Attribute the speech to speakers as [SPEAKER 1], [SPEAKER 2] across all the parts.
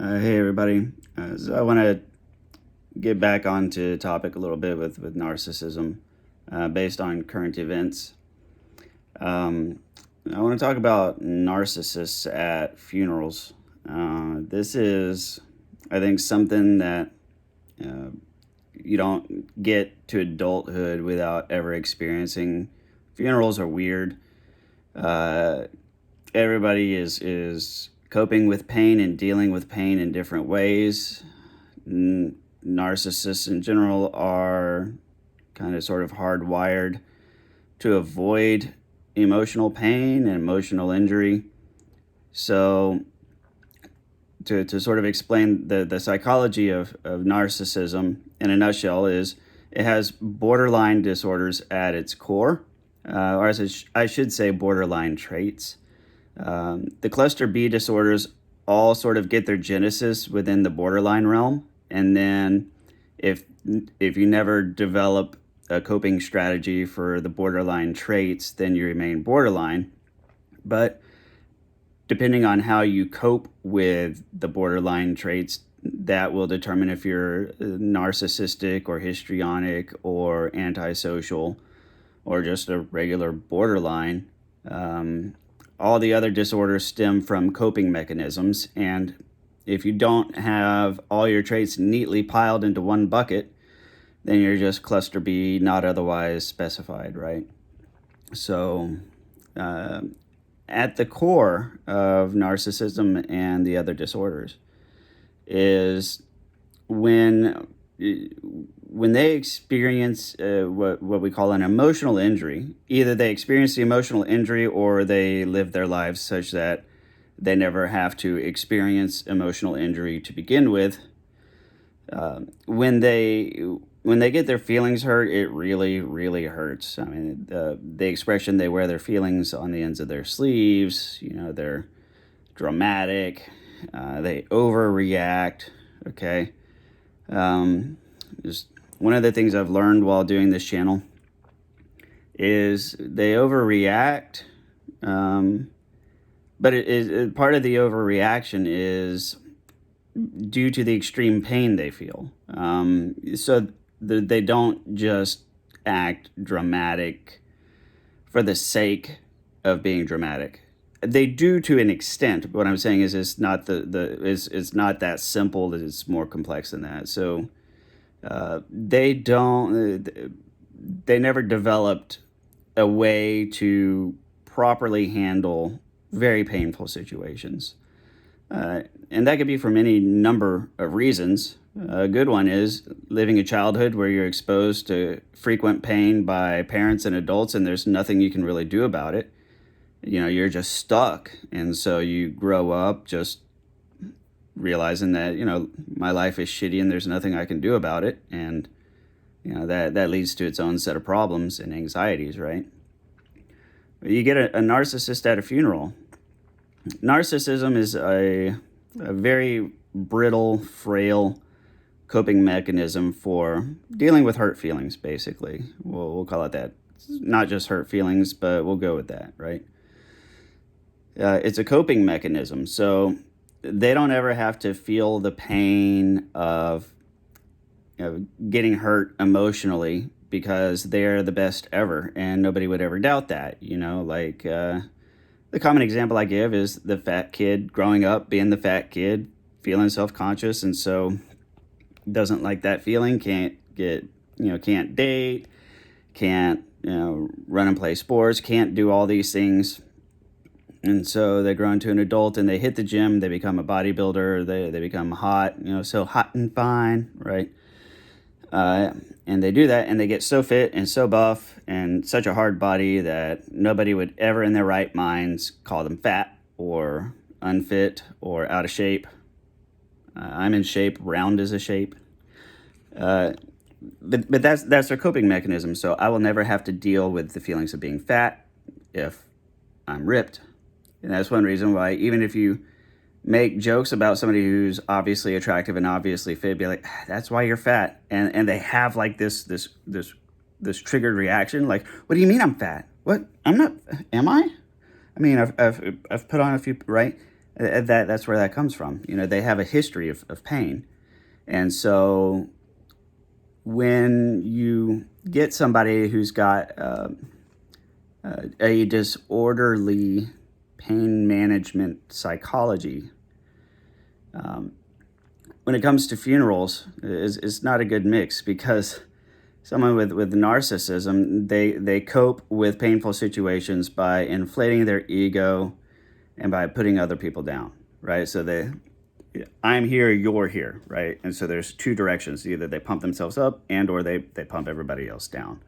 [SPEAKER 1] Hey everybody. So I want to get back onto topic a little bit with narcissism based on current events. Um, I want to talk about narcissists at funerals. This is, I think, something that uh, you don't get to adulthood without ever experiencing. Funerals are weird. Uh, Everybody is coping with pain and dealing with pain in different ways. Narcissists in general are kind of sort of hardwired to avoid emotional pain and emotional injury. So, to sort of explain the psychology of narcissism in a nutshell, is it has borderline disorders at its core, or as I should say, borderline traits. The cluster B disorders all sort of get their genesis within the borderline realm, and then if if you never develop a coping strategy for the borderline traits, then you remain borderline. But depending on how you cope with the borderline traits, that will determine if you're narcissistic or histrionic or antisocial or just a regular borderline. All the other disorders stem from coping mechanisms, and if you don't have all your traits neatly piled into one bucket, then you're just cluster B, not otherwise specified, right? So, uh, at the core of narcissism and the other disorders is when when they experience what we call an emotional injury. Either they experience the emotional injury or they live their lives such that they never have to experience emotional injury to begin with. When they get their feelings hurt, it really hurts. I mean, the expression "they wear their feelings on the ends of their sleeves," they're dramatic, they overreact. Okay. Just one of the things I've learned while doing this channel is they overreact, but part of the overreaction is due to the extreme pain they feel. So they don't just act dramatic for the sake of being dramatic. They do to an extent. But what I'm saying is it's not it's not that simple. It's more complex than that. So they don't. They never developed a way to properly handle very painful situations. And that could be from any number of reasons. A good one is living a childhood where you're exposed to frequent pain by parents and adults, and there's nothing you can really do about it. You're just stuck. And so you grow up just realizing that, my life is shitty and there's nothing I can do about it. And, that leads to its own set of problems and anxieties, right? You get a narcissist at a funeral. Narcissism is a very brittle, frail coping mechanism for dealing with hurt feelings, basically. We'll call it that. Not just hurt feelings, but we'll go with that, right? It's a coping mechanism, so they don't ever have to feel the pain of getting hurt emotionally because they're the best ever, and nobody would ever doubt that. The common example I give is the fat kid growing up, being the fat kid, feeling self-conscious, and so doesn't like that feeling, can't date, can't, run and play sports, can't do all these things. And so they grow into an adult and they hit the gym, they become a bodybuilder, they become hot, so hot and fine, right? And they do that and they get so fit and so buff and such a hard body that nobody would ever in their right minds call them fat or unfit or out of shape. I'm in shape, round is a shape. But that's their coping mechanism. So I will never have to deal with the feelings of being fat if I'm ripped. And that's one reason why, even if you make jokes about somebody who's obviously attractive and obviously fit, be like, that's why you're fat. And they have like this triggered reaction. Like, what do you mean I'm fat? What? I'm not, am I? I mean, I've put on a few, right? That's where that comes from. They have a history of pain. And so when you get somebody who's got a disorderly pain management psychology, when it comes to funerals, it's not a good mix, because someone with narcissism, they cope with painful situations by inflating their ego and by putting other people down, right? So I'm here, you're here, right? And so there's two directions. Either they pump themselves up or they pump everybody else down,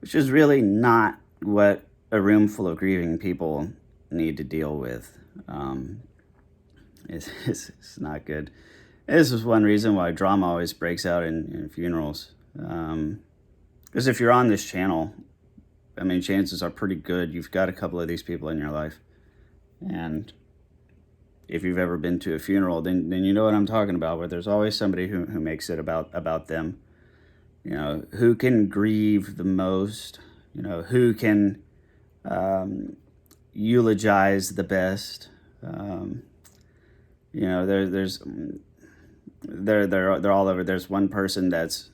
[SPEAKER 1] which is really not what a room full of grieving people need to deal with. It's not good. This is one reason why drama always breaks out in funerals. Because if you're on this channel, I mean, chances are pretty good you've got a couple of these people in your life. And if you've ever been to a funeral, then you know what I'm talking about, where there's always somebody who makes it about them. Who can grieve the most, who can eulogize the best. They're all over. There's one person that's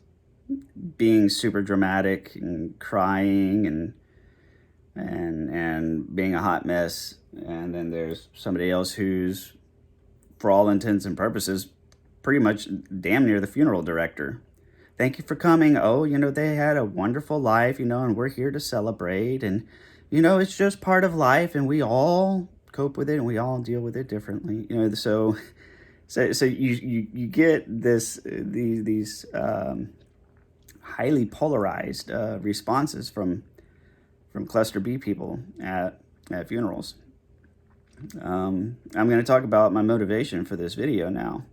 [SPEAKER 1] being super dramatic and crying and being a hot mess, and then there's somebody else who's, for all intents and purposes, pretty much damn near the funeral director. Thank you for coming. Oh, they had a wonderful life, and we're here to celebrate, and it's just part of life, and we all cope with it, and we all deal with it differently. So you get these highly polarized responses from cluster B people at funerals. I'm going to talk about my motivation for this video now,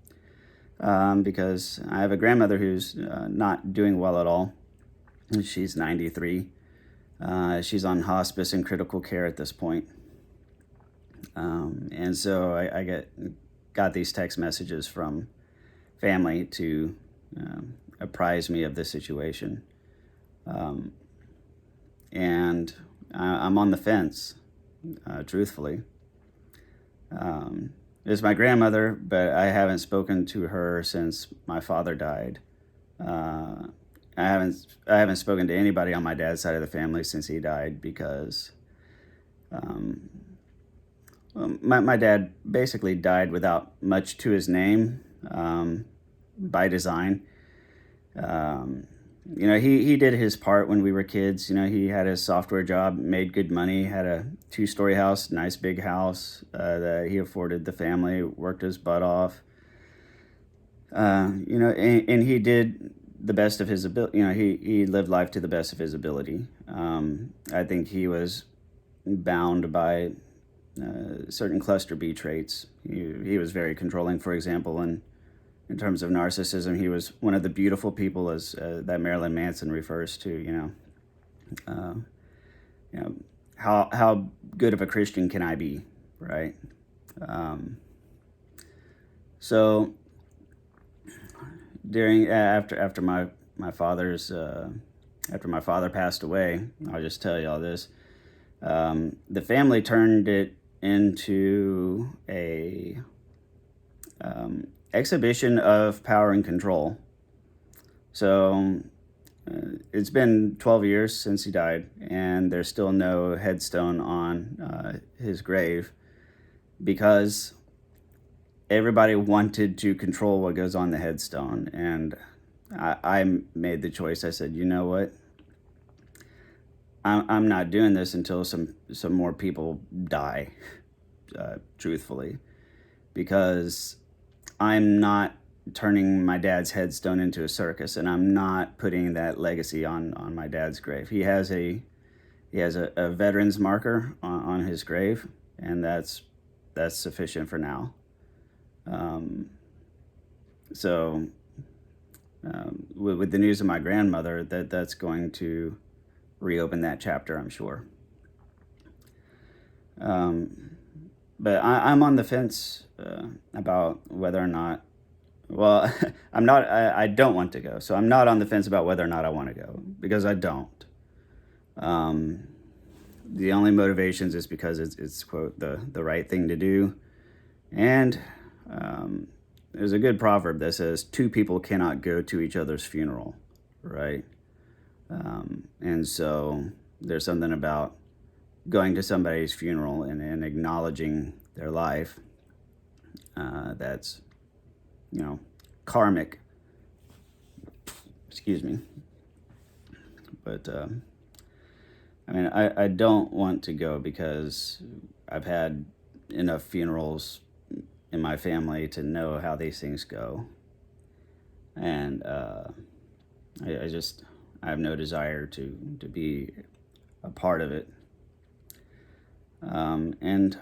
[SPEAKER 1] because I have a grandmother who's not doing well at all. She's 93. She's on hospice and critical care at this point. And so I got these text messages from family to apprise me of this situation. And I'm on the fence, truthfully. It's my grandmother, but I haven't spoken to her since my father died. I haven't spoken to anybody on my dad's side of the family since he died, because my dad basically died without much to his name, by design. He did his part when we were kids. He had his software job, made good money, had a 2-story house, nice big house that he afforded the family, worked his butt off. And he did the best of his ability. He lived life to the best of his ability. I think he was bound by certain cluster B traits. He was very controlling, for example, and in terms of narcissism, he was one of the beautiful people, as that Marilyn Manson refers to. How good of a Christian can I be, right? So after my father's after my father passed away, I'll just tell you all this. The family turned it into a exhibition of power and control. So it's been 12 years since he died, and there's still no headstone on his grave, because everybody wanted to control what goes on the headstone. And I made the choice. I said, you know what? I'm not doing this until some more people die, truthfully, because I'm not turning my dad's headstone into a circus, and I'm not putting that legacy on my dad's grave. He has a veteran's marker on his grave, and that's sufficient for now. With the news of my grandmother, that's going to reopen that chapter, I'm sure. But I'm on the fence about whether or not, well, I don't want to go. So I'm not on the fence about whether or not I want to go, because I don't. The only motivations is because it's quote, the right thing to do. And there's a good proverb that says two people cannot go to each other's funeral, right? And so there's something about going to somebody's funeral and acknowledging their life that's, karmic. Excuse me. But, I don't want to go because I've had enough funerals in my family to know how these things go. And I have no desire to be a part of it. And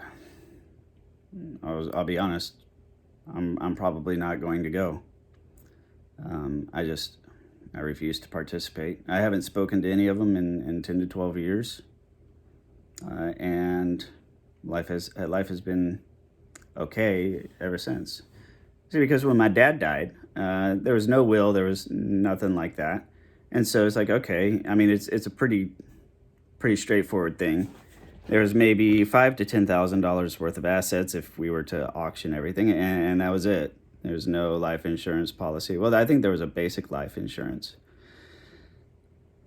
[SPEAKER 1] I'll be honest, I'm probably not going to go. I refuse to participate. I haven't spoken to any of them in 10 to 12 years. And life has been okay ever since. See, because when my dad died, there was no will, there was nothing like that. And so it's like, okay, it's a pretty straightforward thing. There's maybe $5,000 to $10,000 worth of assets if we were to auction everything, and that was it. There's no life insurance policy. Well, I think there was a basic life insurance,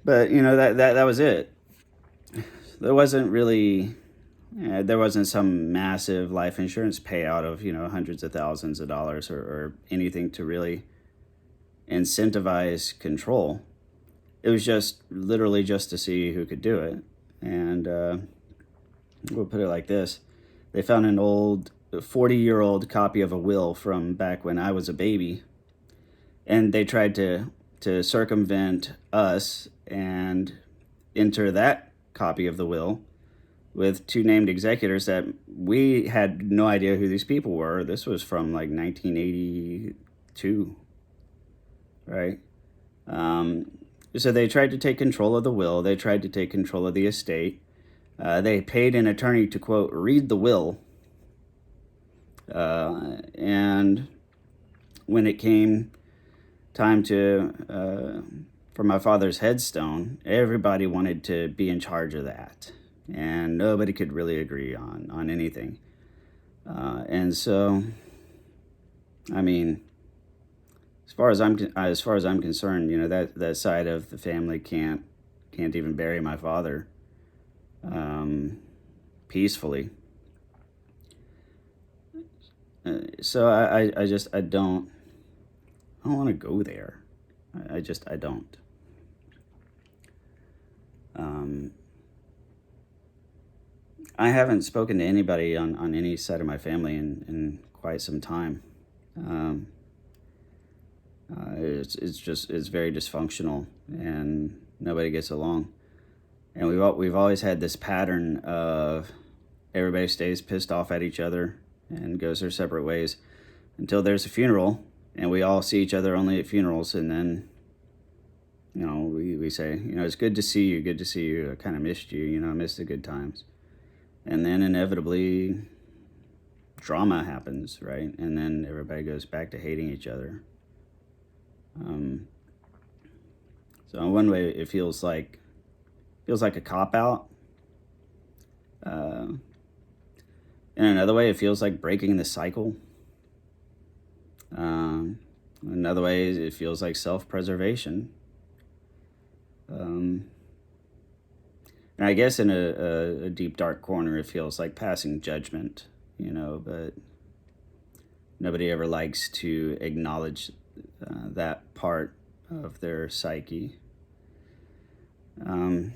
[SPEAKER 1] but that was it. There wasn't really, there wasn't some massive life insurance payout of hundreds of thousands of dollars or anything to really incentivize control. It was just literally just to see who could do it, and we'll put it like this: they found an old 40-year-old copy of a will from back when I was a baby, and they tried to circumvent us and enter that copy of the will with two named executors that we had no idea who these people were. This was from like 1982, right? So they tried to take control of the will. They tried to take control of the estate. They paid an attorney to, quote, read the will. And when it came time for my father's headstone, everybody wanted to be in charge of that. And nobody could really agree on anything. And so, as far as I'm concerned, that side of the family can't even bury my father peacefully. So I don't want to go there. I don't. I haven't spoken to anybody on any side of my family in quite some time. It's very dysfunctional, and nobody gets along. And we've always had this pattern of everybody stays pissed off at each other and goes their separate ways until there's a funeral, and we all see each other only at funerals, and then we say, it's good to see you, I kind of missed you, I missed the good times. And then inevitably drama happens, right? And then everybody goes back to hating each other. So in one way it feels like a cop-out. In another way, it feels like breaking the cycle. Another way, it feels like self-preservation. And I guess in a deep, dark corner, it feels like passing judgment, but nobody ever likes to acknowledge that part of their psyche. I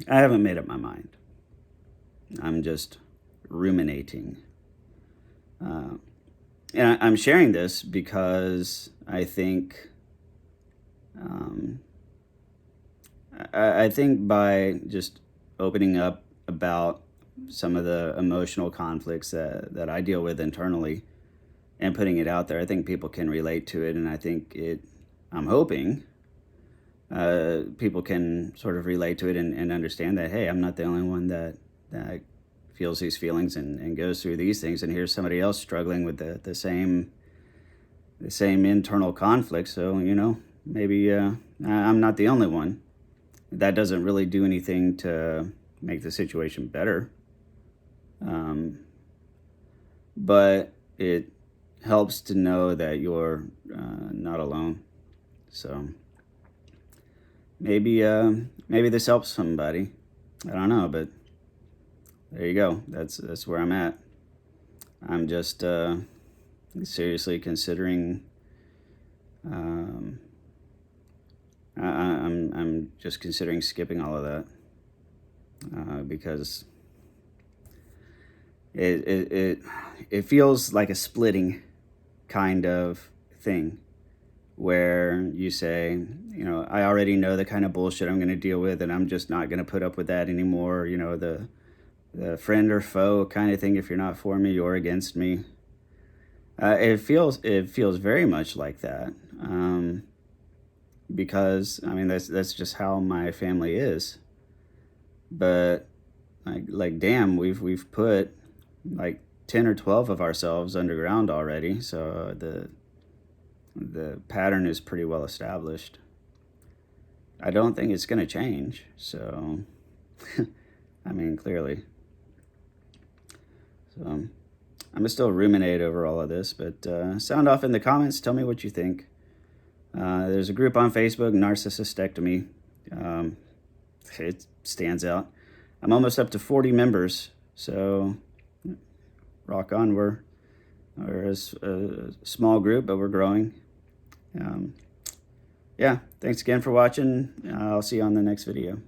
[SPEAKER 1] haven't made up my mind. I'm just ruminating. And I'm sharing this because I think I think by just opening up about some of the emotional conflicts that I deal with internally and putting it out there, I think people can relate to it, and I think I'm hoping people can sort of relate to it and understand that, hey, I'm not the only one that feels these feelings and goes through these things, and here's somebody else struggling with the same internal conflict. So maybe I'm not the only one. That doesn't really do anything to make the situation better. but it helps to know that you're not alone. So maybe this helps somebody. I don't know, but there you go. That's where I'm at. I'm just seriously considering. I'm just considering skipping all of that because it feels like a splitting kind of thing, where you say, you know, I already know the kind of bullshit I'm going to deal with, and I'm just not going to put up with that anymore. You know, the friend or foe kind of thing. If you're not for me, you're against me. It feels very much like that, because I mean that's just how my family is. But like damn, we've put like 10 or 12 of ourselves underground already, so the pattern is pretty well established. I don't think it's going to change. So, I mean, clearly. So, I'm going to still ruminate over all of this, but sound off in the comments. Tell me what you think. There's a group on Facebook, Narcissistectomy. It stands out. I'm almost up to 40 members, so rock on. We're a small group, but we're growing. Yeah, thanks again for watching. I'll see you on the next video.